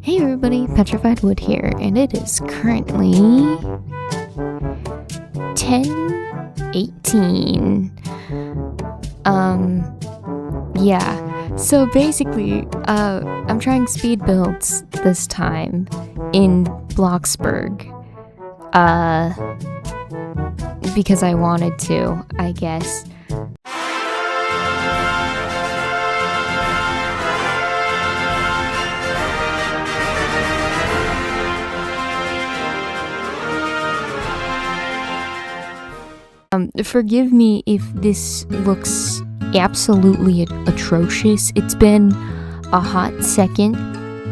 Hey everybody, Petrified Wood here, and it is currently 10:18. Yeah. So basically, I'm trying speed builds this time in Bloxburg. Because I wanted to, I guess. Forgive me if this looks absolutely atrocious. It's been a hot second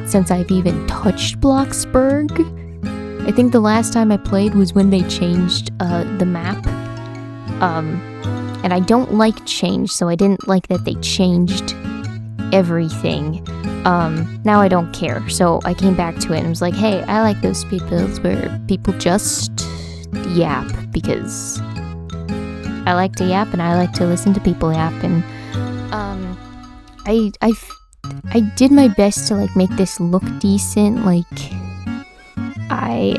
since I've even touched Bloxburg. I think the last time I played was when they changed the map. And I don't like change, so I didn't like that they changed everything. Now I don't care, so I came back to it and was like, hey, I like those speed builds where people just yap, because I like to yap and I like to listen to people yap, and I did my best to like make this look decent. Like I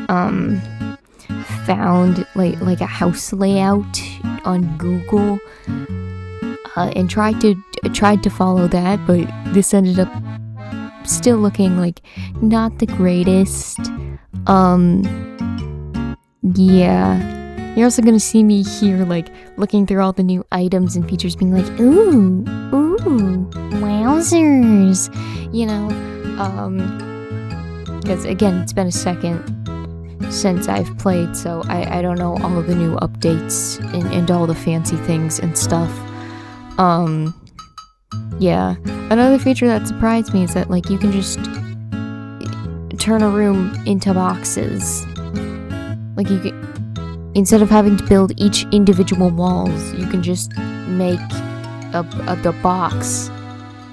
found like a house layout on Google and tried to follow that, but this ended up still looking like not the greatest. Yeah. You're also gonna see me here, like, looking through all the new items and features, being like, ooh, wowzers, you know, because, again, it's been a second since I've played, so I don't know all of the new updates and all the fancy things and stuff. Yeah, another feature that surprised me is that, like, you can just turn a room into boxes. Like, you can... Instead of having to build each individual walls, you can just make the box.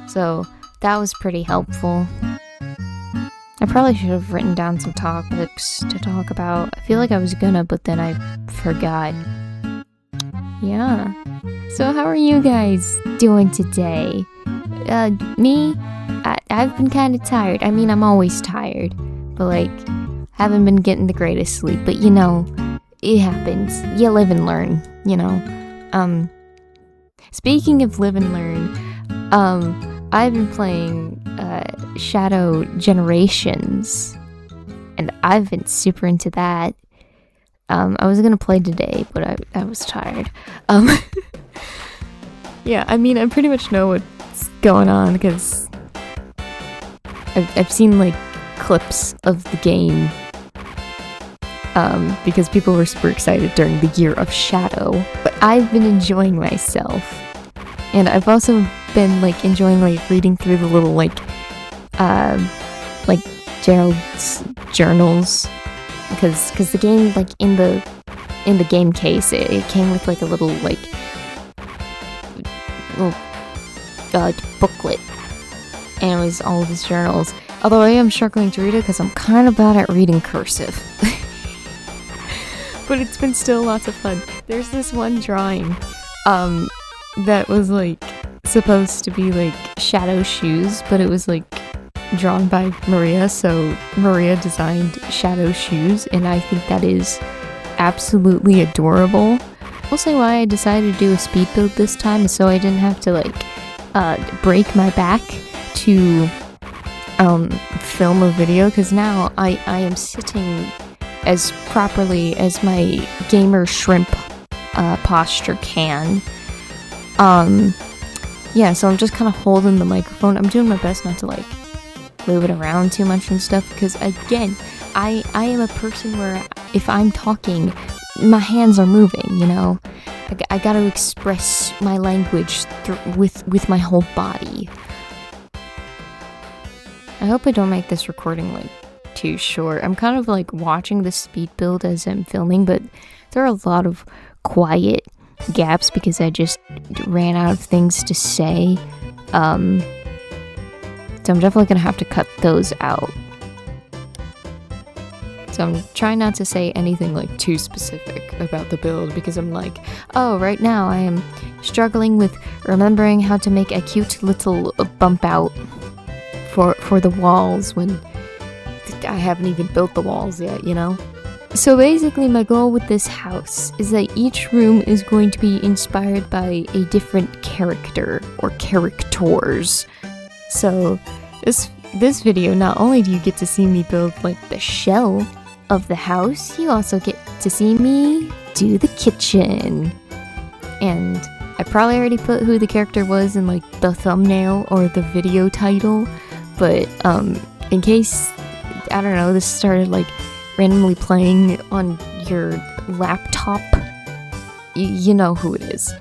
So that was pretty helpful. I probably should have written down some topics to talk about. I feel like I was gonna, but then I forgot. Yeah. So how are you guys doing today? Me? I've been kind of tired. I mean, I'm always tired. But like, haven't been getting the greatest sleep. But you know... It happens. You live and learn, you know. Speaking of live and learn, I've been playing Shadow Generations, and I've been super into that. I was gonna play today, but I was tired. Yeah, I mean, I pretty much know what's going on, because I've seen, like, clips of the game. Because people were super excited during the Year of Shadow. But I've been enjoying myself. And I've also been, like, enjoying, like, reading through the little, like, Gerald's journals. Because the game, like, in the game case, it came with, like, a little booklet. And it was all of his journals. Although I am struggling to read it because I'm kind of bad at reading cursive. But it's been still lots of fun. There's this one drawing, that was, like, supposed to be, like, Shadow shoes, but it was, like, drawn by Maria, so Maria designed Shadow shoes, and I think that is absolutely adorable. I'll say why I decided to do a speed build this time is so I didn't have to, like, break my back to, film a video, because now I am sitting as properly as my gamer shrimp posture can. Yeah, so I'm just kind of holding the microphone. I'm doing my best not to, like, move it around too much and stuff, because, again, I am a person where if I'm talking, my hands are moving, you know? I gotta express my language with my whole body. I hope I don't make this recording, like, too short. I'm kind of like watching the speed build as I'm filming, but there are a lot of quiet gaps because I just ran out of things to say. So I'm definitely gonna have to cut those out. So I'm trying not to say anything like too specific about the build, because I'm like, oh, right now I am struggling with remembering how to make a cute little bump out for the walls when I haven't even built the walls yet, you know? So basically my goal with this house is that each room is going to be inspired by a different character or characters. So this video, not only do you get to see me build like the shell of the house, you also get to see me do the kitchen. And I probably already put who the character was in like the thumbnail or the video title, but in case, I don't know, this started like randomly playing on your laptop, you know who it is.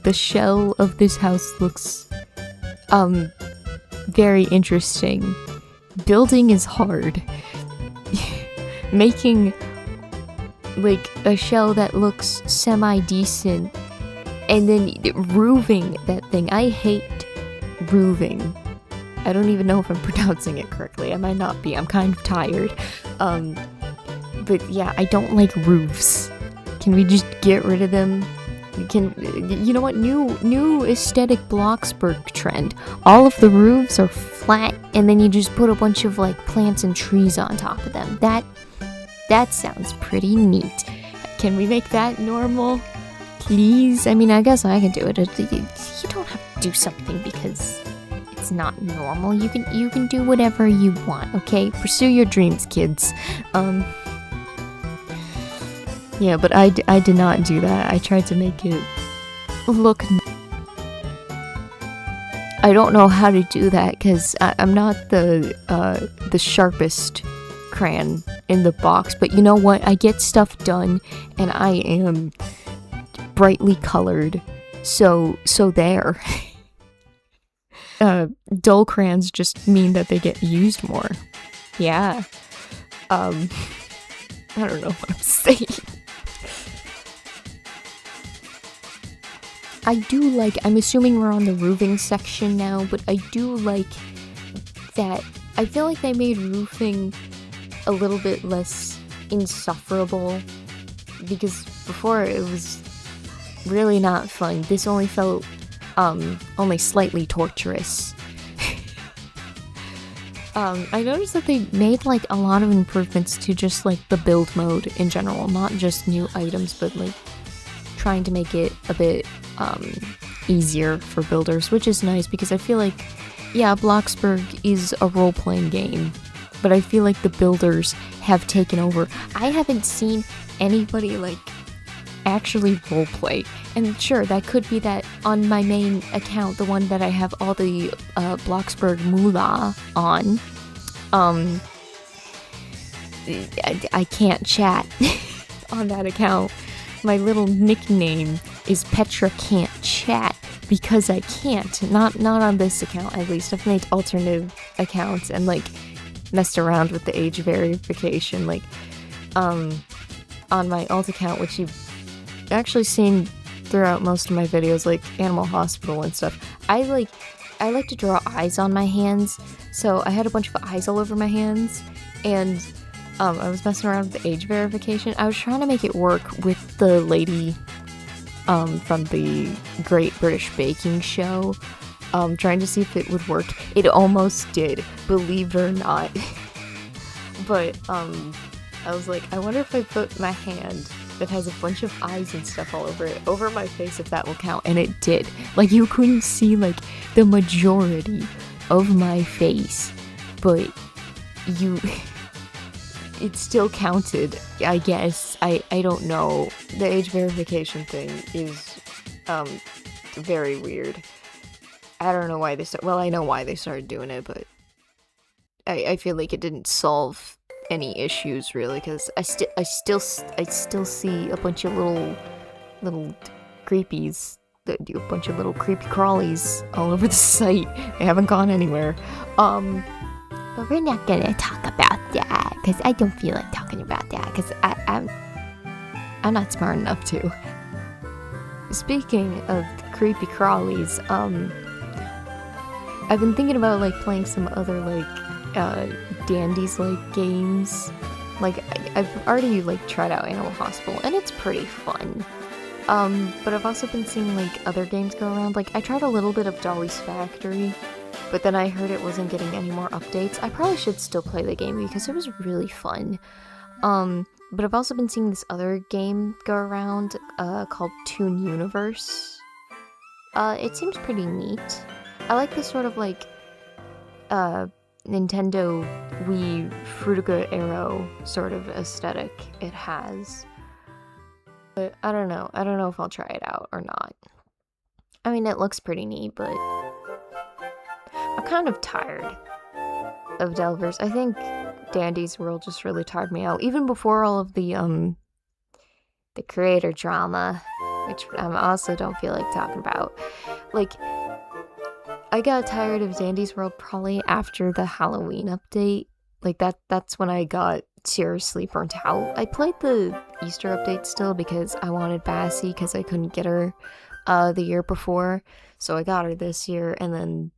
The shell of this house looks very interesting. Building is hard. Making like a shell that looks semi-decent and then roofing that thing. I hate roofing. I don't even know if I'm pronouncing it correctly. I might not be. I'm kind of tired. But yeah, I don't like roofs. Can we just get rid of them? You know what? New aesthetic Bloxburg trend. All of the roofs are flat, and then you just put a bunch of like plants and trees on top of them. That sounds pretty neat. Can we make that normal? Please? I mean, I guess I can do it. You don't have to do something because it's not normal. You can do whatever you want, okay? Pursue your dreams, kids. Yeah, but I did not do that. I tried to make it look... I don't know how to do that because I'm not the sharpest crayon in the box, but you know what? I get stuff done and I am brightly colored, so there. Dull crayons just mean that they get used more. Yeah. I don't know what I'm saying. I do like, I'm assuming we're on the roofing section now, but I do like that, I feel like they made roofing a little bit less insufferable, because before it was really not fun. This only felt, only slightly torturous. I noticed that they made like a lot of improvements to just like the build mode in general, not just new items, but like trying to make it a bit easier for builders, which is nice because I feel like, yeah, Bloxburg is a role-playing game, but I feel like the builders have taken over. I haven't seen anybody like actually roleplay, and sure, that could be that on my main account, the one that I have all the Bloxburg moolah on, I can't chat on that account. My little nickname is Petra Can't Chat because I can't. Not on this account, at least. I've made alternative accounts and like messed around with the age verification, like on my alt account, which you've actually seen throughout most of my videos, like Animal Hospital and stuff. I like to draw eyes on my hands, so I had a bunch of eyes all over my hands, and I was messing around with the age verification. I was trying to make it work with the lady from the Great British Baking Show, trying to see if it would work. It almost did, believe it or not. But I was like, I wonder if I put my hand that has a bunch of eyes and stuff all over it, over my face, if that will count, and it did. Like, you couldn't see, like, the majority of my face, but it still counted, I guess. I don't know. The age verification thing is, very weird. I don't know why they well, I know why they started doing it, but I feel like it didn't solve any issues really, because I still see a bunch of little creepies, that do a bunch of little creepy crawlies all over the site. They haven't gone anywhere. But we're not gonna talk about that because I don't feel like talking about that because I'm not smart enough to. Speaking of creepy crawlies, I've been thinking about like playing some other like dandies like games. Like I've already like tried out Animal Hospital and it's pretty fun. But I've also been seeing like other games go around. Like I tried a little bit of Dolly's Factory, but then I heard it wasn't getting any more updates. I probably should still play the game because it was really fun. But I've also been seeing this other game go around called Toon Universe. It seems pretty neat. I like the sort of like Nintendo Wii Frutica Arrow sort of aesthetic it has. But I don't know. I don't know if I'll try it out or not. I mean, it looks pretty neat, but I'm kind of tired of Delvers. I think Dandy's World just really tired me out. Even before all of the creator drama, which I also don't feel like talking about. Like, I got tired of Dandy's World probably after the Halloween update. Like, that's when I got seriously burnt out. I played the Easter update still because I wanted Bassie because I couldn't get her the year before. So I got her this year, and then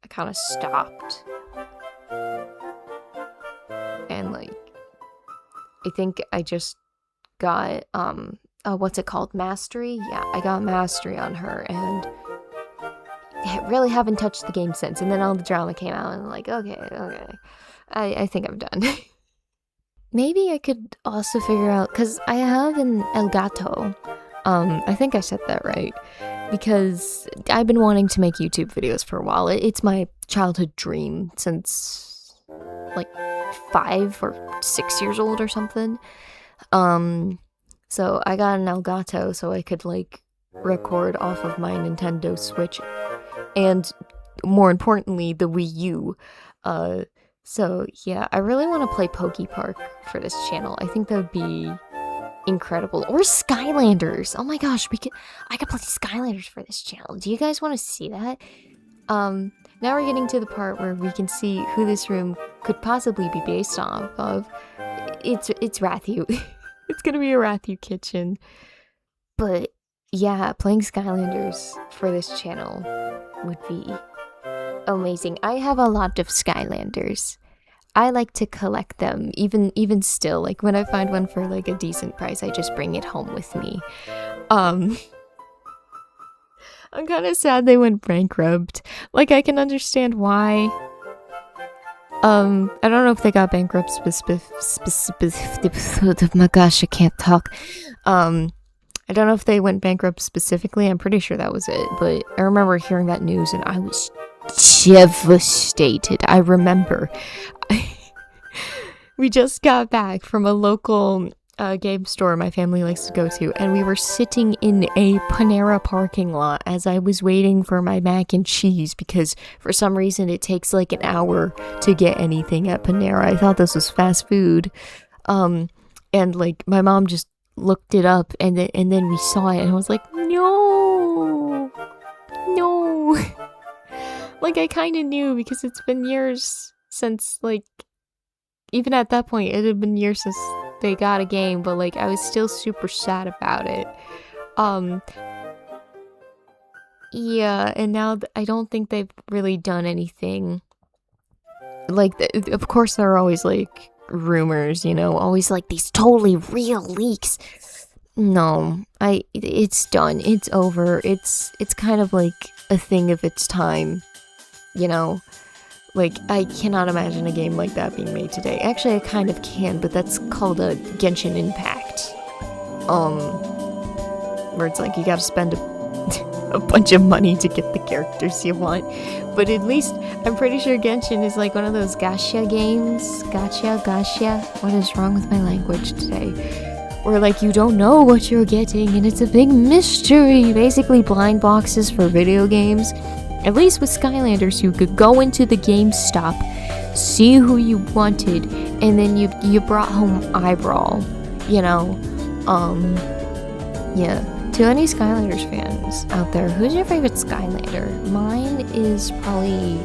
I kind of stopped. And, like, I think I just got, what's it called? Mastery? Yeah, I got Mastery on her, and I really haven't touched the game since. And then all the drama came out, and I'm like, okay. I think I'm done. Maybe I could also figure out, because I have an El Gato. I think I said that right. Because I've been wanting to make YouTube videos for a while. It's my childhood dream since, like, 5 or 6 years old or something. So I got an Elgato so I could, like, record off of my Nintendo Switch. And, more importantly, the Wii U. So, yeah, I really want to play Pokepark for this channel. I think that would be incredible. Or Skylanders! Oh my gosh, I could play Skylanders for this channel. Do you guys want to see that? Now we're getting to the part where we can see who this room could possibly be based off of. It's Ratthew. It's gonna be a Ratthew kitchen. But, yeah, playing Skylanders for this channel would be amazing. I have a lot of Skylanders. I like to collect them, even still. Like, when I find one for, like, a decent price, I just bring it home with me. I'm kind of sad they went bankrupt. Like, I can understand why. I don't know if they got bankrupt my gosh, I can't talk. I don't know if they went bankrupt specifically. I'm pretty sure that was it. But I remember hearing that news and I was devastated. I remember. We just got back from a local game store my family likes to go to, and we were sitting in a Panera parking lot as I was waiting for my mac and cheese because for some reason it takes like an hour to get anything at Panera. I thought this was fast food. And like my mom just looked it up and then we saw it and I was like, no. Like I kind of knew because it's been years since, like, even at that point it had been years since they got a game, but like I was still super sad about it. Yeah, and now I don't think they've really done anything. Like, of course there are always like rumors, you know, always like these totally real leaks. No, it's done. It's over. It's kind of like a thing of its time, you know? Like, I cannot imagine a game like that being made today. Actually, I kind of can, but that's called a Genshin Impact. Where it's like you gotta spend a bunch of money to get the characters you want. But at least, I'm pretty sure Genshin is like one of those gacha games. Gacha. What is wrong with my language today? Where, like, you don't know what you're getting, and it's a big mystery. Basically, blind boxes for video games. At least with Skylanders, you could go into the GameStop, see who you wanted, and then you brought home Arbor, you know? Yeah. To any Skylanders fans out there, who's your favorite Skylander? Mine is probably...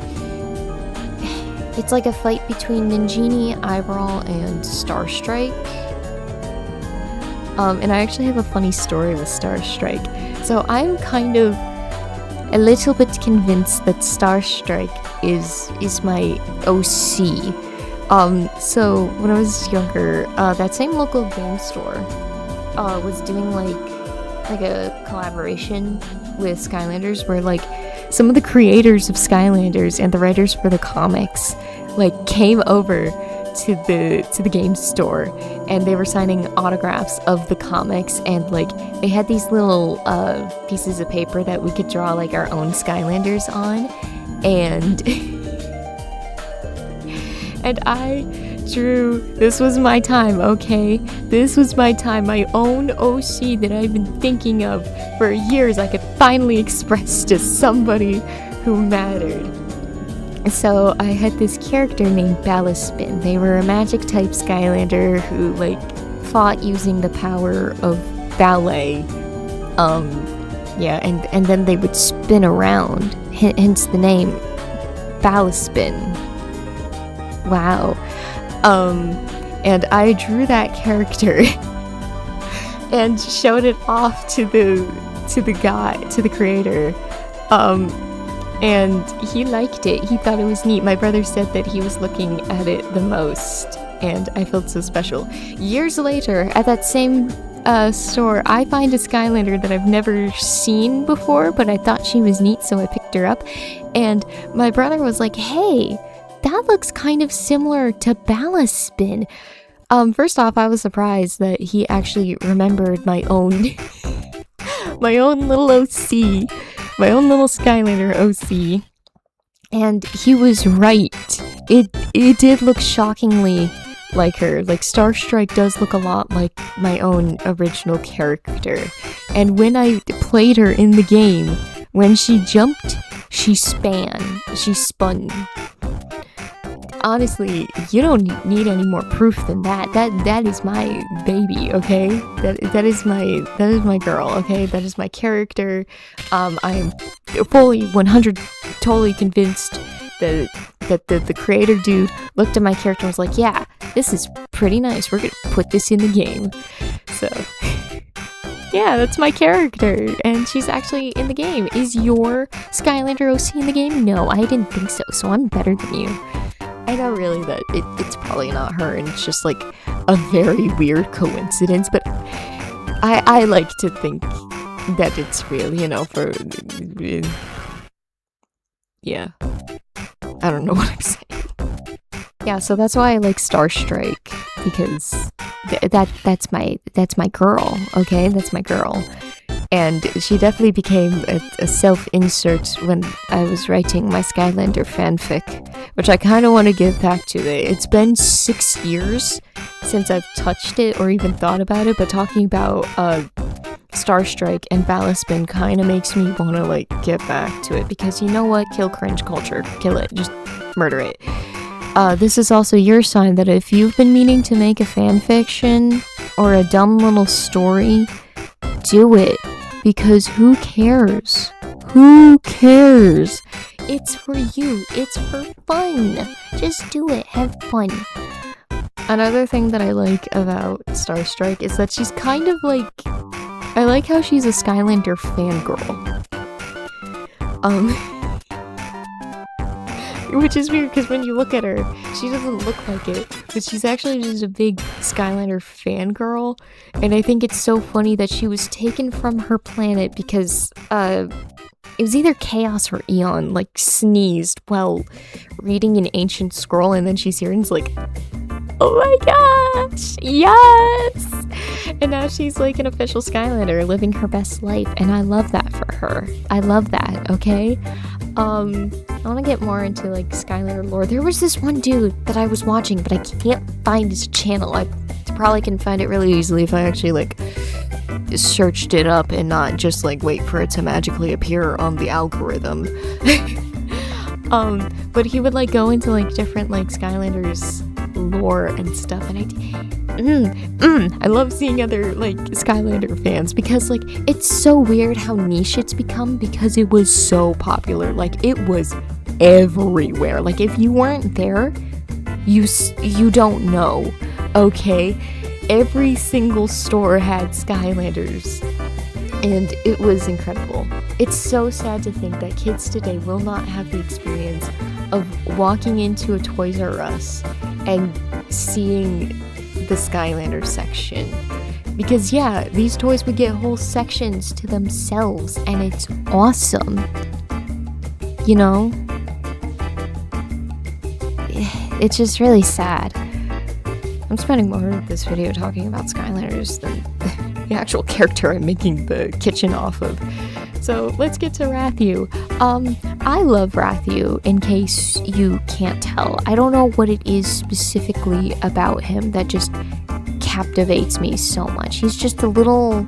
It's like a fight between Ninjini, Arbor, and Starstrike. And I actually have a funny story with Starstrike. So I'm kind of a little bit convinced that Starstrike is my OC. So when I was younger, that same local game store was doing like a collaboration with Skylanders where like some of the creators of Skylanders and the writers for the comics like came over to the game store, and they were signing autographs of the comics, and like they had these little pieces of paper that we could draw like our own Skylanders on, and and I drew, this was my time, okay? This was my time, my own OC that I've been thinking of for years. I could finally express to somebody who mattered. So I had this character named Ballospin. They were a magic type Skylander who like fought using the power of ballet. Yeah, and then they would spin around, hence the name Ballospin. Wow. And I drew that character and showed it off to the creator. And he liked it. He thought it was neat. My brother said that he was looking at it the most, and I felt so special. Years later, at that same store, I find a Skylander that I've never seen before, but I thought she was neat, so I picked her up. And my brother was like, "Hey, that looks kind of similar to Ballospin." First off, I was surprised that he actually remembered my own my own little OC. My own little Skylander OC, and he was right. It did look shockingly like her. Like, Starstrike does look a lot like my own original character. And when I played her in the game, when she jumped, she spun. Honestly, you don't need any more proof than that. That is my baby, okay? That is my girl, okay? That is my character. I am fully 100 totally convinced that the creator dude looked at my character and was like, "Yeah, this is pretty nice. We're gonna put this in the game." So yeah, that's my character, and she's actually in the game. Is your Skylander OC in the game? No, I didn't think so. So I'm better than you. I know really that it's probably not her, and it's just like a very weird coincidence, but I like to think that it's real, you know, for yeah. I don't know what I'm saying. Yeah, so that's why I like Starstrike, because that's my girl, okay? That's my girl. And she definitely became a self-insert when I was writing my Skylander fanfic, which I kind of want to get back to. It's been 6 years since I've touched it or even thought about it, but talking about Starstrike and Ballospin kind of makes me want to like get back to it, because you know what? Kill cringe culture. Kill it. Just murder it. This is also your sign that if you've been meaning to make a fanfiction or a dumb little story, do it. Because who cares? Who cares? It's for you. It's for fun. Just do it. Have fun. Another thing that I like about Starstrike is that she's kind of like... I like how she's a Skylander fangirl. Which is weird, because when you look at her, she doesn't look like it, but she's actually just a big Skylander fangirl, and I think it's so funny that she was taken from her planet because, it was either Chaos or Eon, like, sneezed while reading an ancient scroll, and then she's here and is like, "Oh my gosh, yes!" And now she's like an official Skylander, living her best life, and I love that for her. I love that, okay? I want to get more into, like, Skylander lore. There was this one dude that I was watching, but I can't find his channel. I probably can find it really easily if I actually, like, searched it up and not just, like, wait for it to magically appear on the algorithm. But he would, like, go into, like, different, like, Skylanders lore and stuff, and I love seeing other, like, Skylander fans, because, like, it's so weird how niche it's become, because it was so popular. Like, it was everywhere. Like, if you weren't there, you don't know, okay? Every single store had Skylanders, and it was incredible. It's so sad to think that kids today will not have the experience of walking into a Toys R Us and seeing the Skylander section. Because yeah, these toys would get whole sections to themselves, and it's awesome. you know? It's just really sad. I'm spending more of this video talking about Skylanders than the actual character I'm making the kitchen off of. So let's get to Ratthew. I love Ratthew, in case you can't tell. I don't know what it is specifically about him that just captivates me so much. He's just a little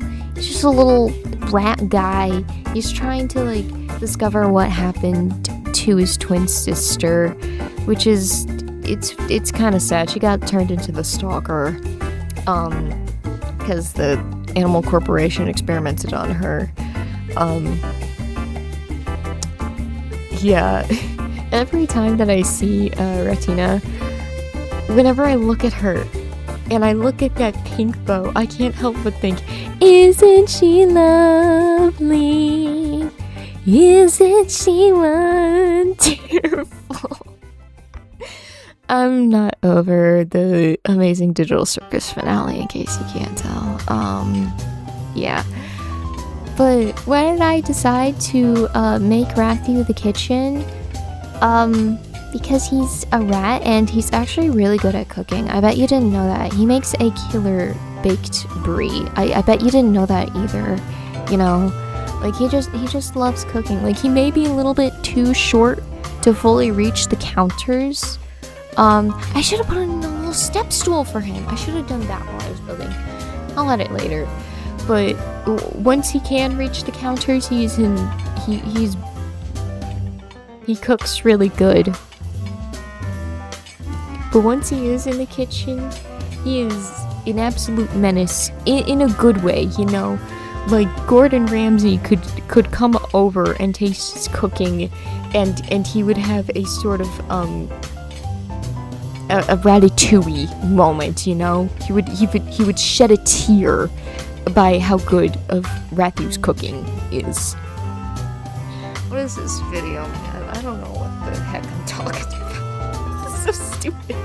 rat guy. He's trying to like discover what happened to his twin sister, which is it's kind of sad. She got turned into the stalker because the Animal Corporation experimented on her. Yeah. Every time that I see Retina, whenever I look at her and I look at that pink bow, I can't help but think, isn't she lovely? Isn't she wonderful? I'm not over the Amazing Digital Circus finale, in case you can't tell. Yeah. But why did I decide to make Ratthew the kitchen? Because he's a rat and he's actually really good at cooking. I bet you didn't know that. He makes a killer baked brie. I bet you didn't know that either. You know, like he just loves cooking. Like he may be a little bit too short to fully reach the counters. I should have put in a little step stool for him. I should have done that while I was building. I'll add it later. But once he can reach the counters, he cooks really good. But once he is in the kitchen, he is an absolute menace in a good way, you know. Like Gordon Ramsay could come over and taste his cooking, and he would have a sort of a Ratatouille moment, you know. He would shed a tear by how good of Rathew's cooking is. What is this video, man? I don't know what the heck I'm talking about. This is so stupid.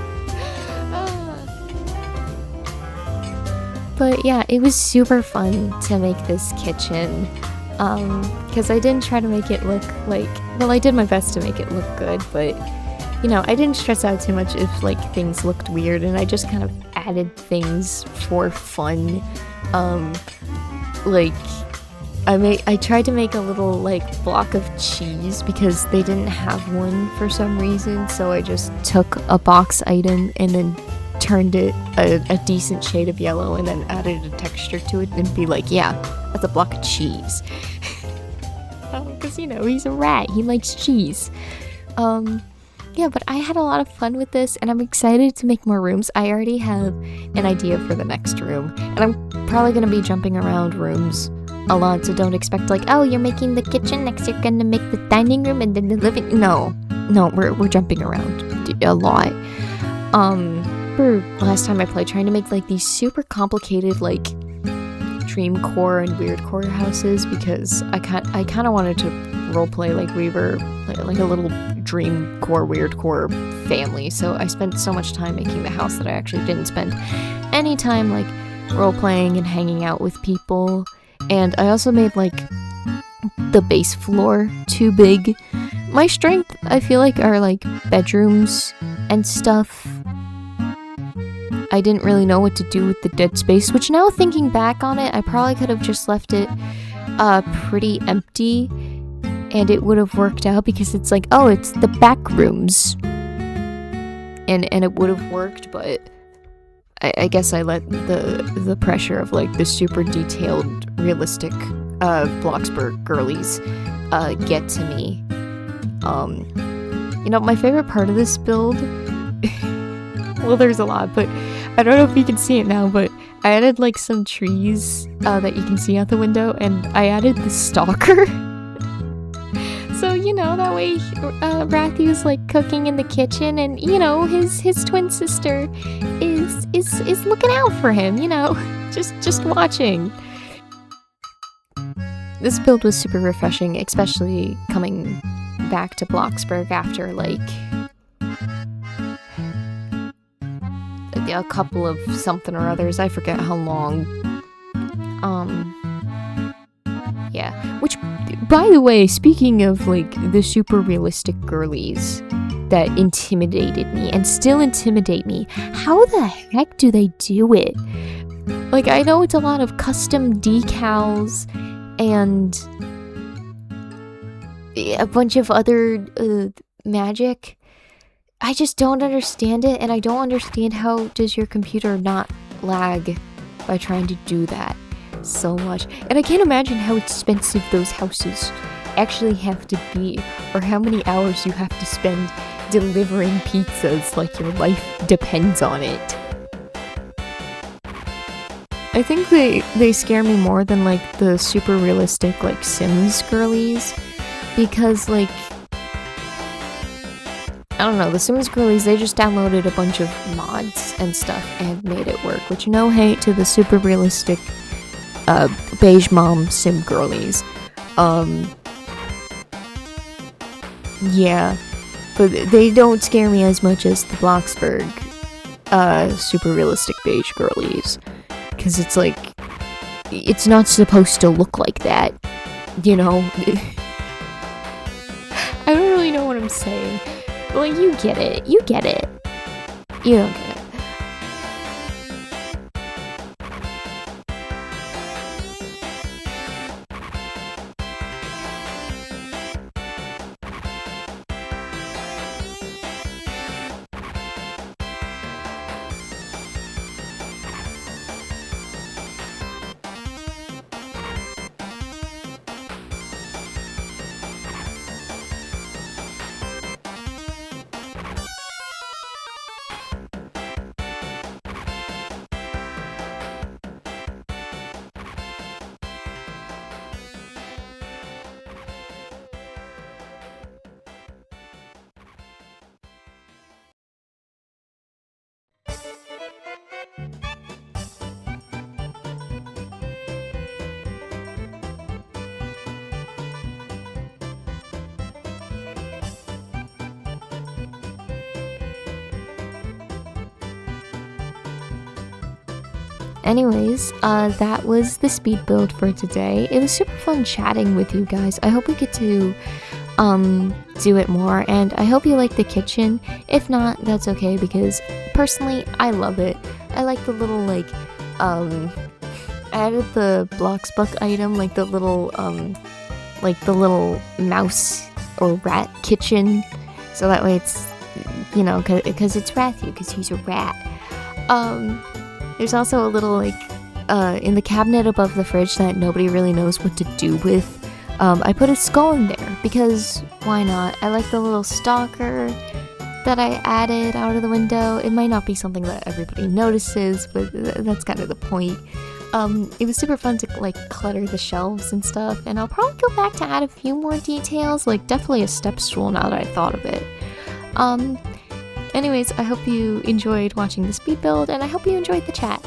But yeah, it was super fun to make this kitchen. Because I didn't try to make it look like... Well, I did my best to make it look good, but... You know, I didn't stress out too much if, like, things looked weird, and I just kind of added things for fun. Like, I tried to make a little, like, block of cheese because they didn't have one for some reason, so I just took a box item and then turned it a decent shade of yellow and then added a texture to it and be like, yeah, that's a block of cheese. Because, you know, he's a rat. He likes cheese. Yeah, but I had a lot of fun with this, and I'm excited to make more rooms. I already have an idea for the next room, and I'm probably going to be jumping around rooms a lot, so don't expect, like, oh, you're making the kitchen, next you're going to make the dining room, and then the living... No, we're jumping around a lot. For last time I played, trying to make, like, these super complicated, like, dream core and weird core houses, because I kind of wanted to roleplay like we were like a little dream core weird core family, so I spent so much time making the house that I actually didn't spend any time like role-playing and hanging out with people. And I also made like the base floor too big. My strength, I feel like, are like bedrooms and stuff. I didn't really know what to do with the dead space, which now thinking back on it, I probably could have just left it pretty empty and it would have worked out, because it's like, oh, it's the back rooms. And it would have worked, but I guess I let the pressure of like the super detailed, realistic Bloxburg girlies get to me. You know, my favorite part of this build, well, there's a lot, but I don't know if you can see it now, but I added like some trees that you can see out the window, and I added the stalker. So, you know, that way Rathew's like cooking in the kitchen, and, you know, his twin sister is looking out for him, you know, just watching. This build was super refreshing, especially coming back to Bloxburg after like a couple of something or others. I forget how long. Yeah, which, by the way, speaking of, like, the super realistic girlies that intimidated me and still intimidate me, how the heck do they do it? Like, I know it's a lot of custom decals and a bunch of other magic. I just don't understand it, and I don't understand how does your computer not lag by trying to do that so much. And I can't imagine how expensive those houses actually have to be, or how many hours you have to spend delivering pizzas like your life depends on it. I think they scare me more than, like, the super realistic, like, Sims girlies, because, like, I don't know, the Sims girlies, they just downloaded a bunch of mods and stuff and made it work, which, no hate to the super realistic beige mom sim girlies. Yeah, but they don't scare me as much as the Bloxburg super realistic beige girlies, because it's like, it's not supposed to look like that, you know? I don't really know what I'm saying. Well, you get it. You get it. You don't get it. Anyways, that was the speed build for today. It was super fun chatting with you guys. I hope we get to do it more, and I hope you like the kitchen. If not, that's okay, because personally, I love it. I like the little, like, I added the Bloxburg item, like the little mouse or rat kitchen, so that way it's, you know, because it's Ratthew, because he's a rat. There's also a little, like, in the cabinet above the fridge that nobody really knows what to do with. I put a skull in there, because why not? I like the little stalker that I added out of the window. It might not be something that everybody notices, but that's kind of the point. It was super fun to, like, clutter the shelves and stuff, and I'll probably go back to add a few more details, like definitely a step stool now that I thought of it. Anyways, I hope you enjoyed watching the speed build, and I hope you enjoyed the chat.